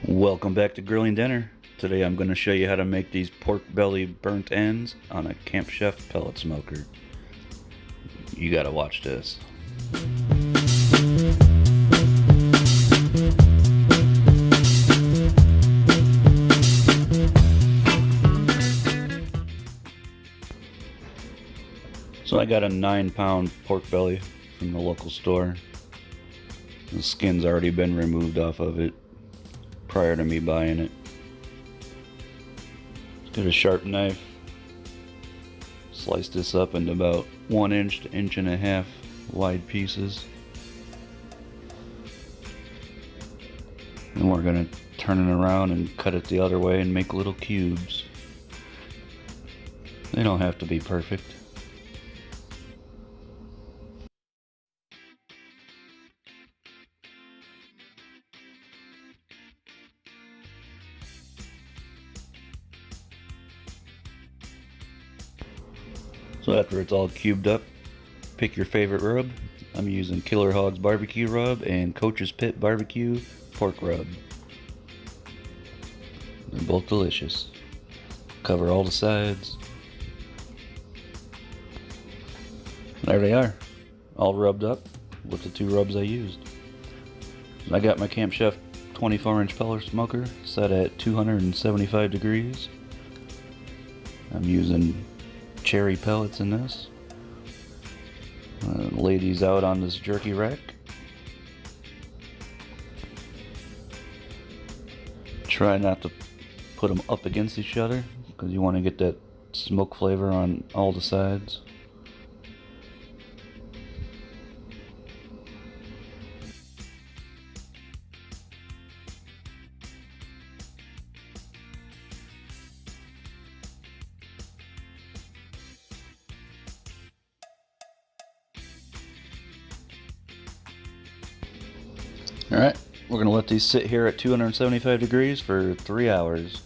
Welcome back to Grilling Dinner. Today I'm going to show you how to make these pork belly burnt ends on a Camp Chef pellet smoker. You gotta watch this. So I got a 9-pound pork belly from the local store. The skin's already been removed off of it prior to me buying it. Get a sharp knife, slice this up into about 1 inch to 1.5 inch wide pieces, and we're going to turn it around and cut it the other way and make little cubes. They don't have to be perfect. So after it's all cubed up, pick your favorite rub. I'm using Killer Hog's barbecue rub and Coach's Pit barbecue pork rub. They're both delicious. Cover all the sides. There they are, all rubbed up with the 2 rubs I used. I got my Camp Chef 24-inch pellet smoker set at 275 degrees. I'm using cherry pellets in this. Lay these out on this jerky rack. Try not to put them up against each other because you want to get that smoke flavor on all the sides. Alright, we're going to let these sit here at 275 degrees for 3 hours.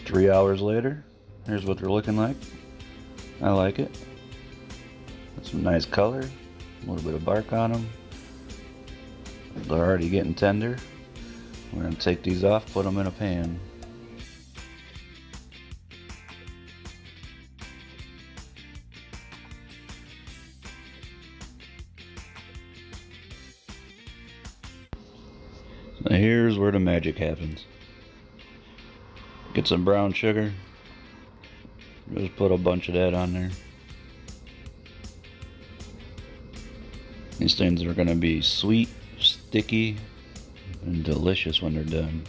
3 hours later, here's what they're looking like. I like it. Got some nice color, a little bit of bark on them. They're already getting tender. We're going to take these off, put them in a pan. Now here's where the magic happens. Get some brown sugar. Just put a bunch of that on there. These things are going to be sweet, sticky, and delicious when they're done.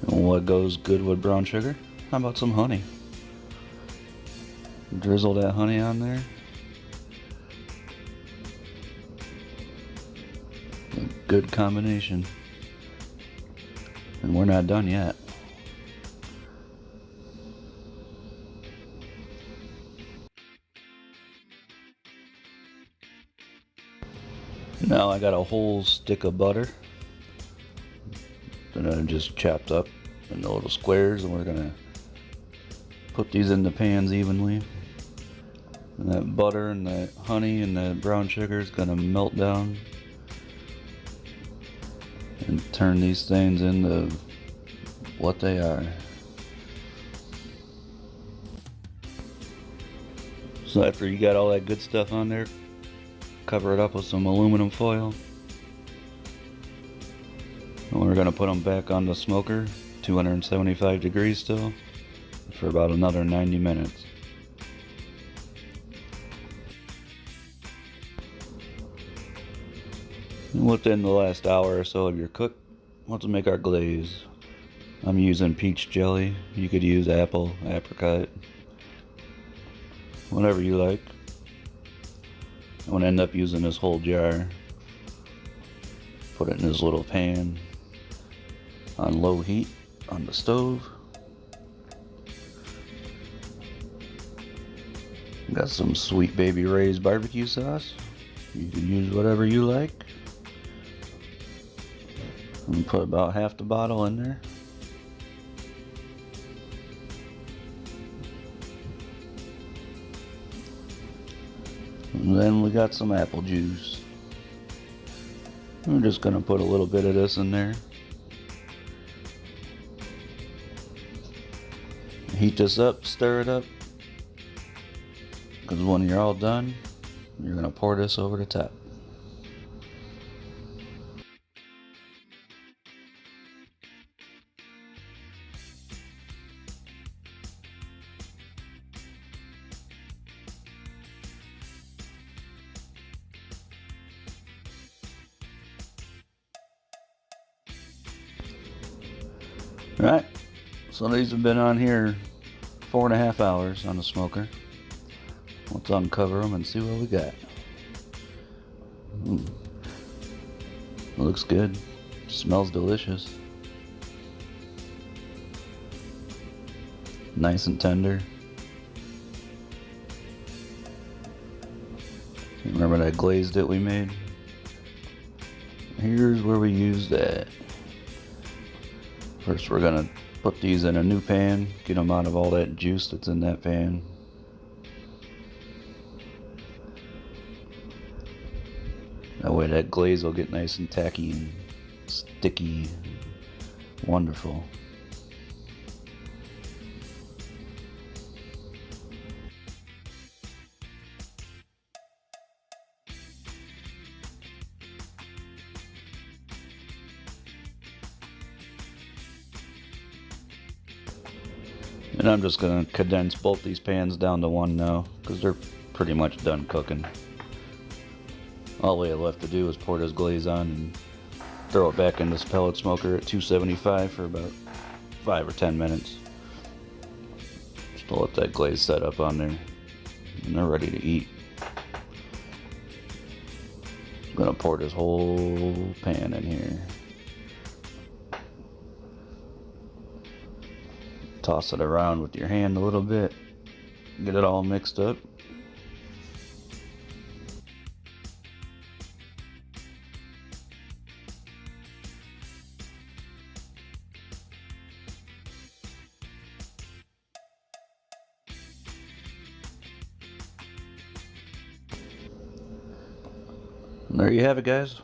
And what goes good with brown sugar? How about some honey? Drizzle that honey on there. A good combination. And we're not done yet. Now I got a whole stick of butter that I just chopped up into little squares, and we're gonna put these in the pans evenly. And that butter and that honey and that brown sugar is gonna melt down and turn these things into what they are. So after you got all that good stuff on there, cover it up with some aluminum foil. And we're gonna put them back on the smoker, 275 degrees still, for about another 90 minutes. And within the last hour or so of your cook, let's make our glaze. I'm using peach jelly. You could use apple, apricot, whatever you like. I'm gonna end up using this whole jar. Put it in this little pan on low heat on the stove. Got some Sweet Baby Ray's barbecue sauce. You can use whatever you like. I'm gonna put about half the bottle in there. And then we got some apple juice. I'm just gonna put a little bit of this in there. Heat this up, stir it up. Because when you're all done, you're gonna pour this over the top. Alright, so these have been on here 4.5 hours on the smoker. Let's uncover them and see what we got. Looks good. Smells delicious. Nice and tender. Remember that glaze that we made? Here's where we use that. First we're gonna put these in a new pan, get them out of all that juice that's in that pan. That way that glaze will get nice and tacky and sticky. Wonderful. And I'm just going to condense both these pans down to one now, because they're pretty much done cooking. All we have left to do is pour this glaze on and throw it back in this pellet smoker at 275 for about 5 or 10 minutes. Just to let that glaze set up on there, and they're ready to eat. I'm going to pour this whole pan in here. Toss it around with your hand a little bit, get it all mixed up. And there you have it, guys.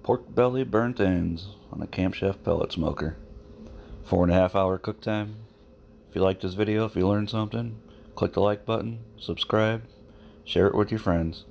Pork belly burnt ends on a Camp Chef pellet smoker. 4.5 hour cook time. If you liked this video, if you learned something, click the like button, subscribe, share it with your friends.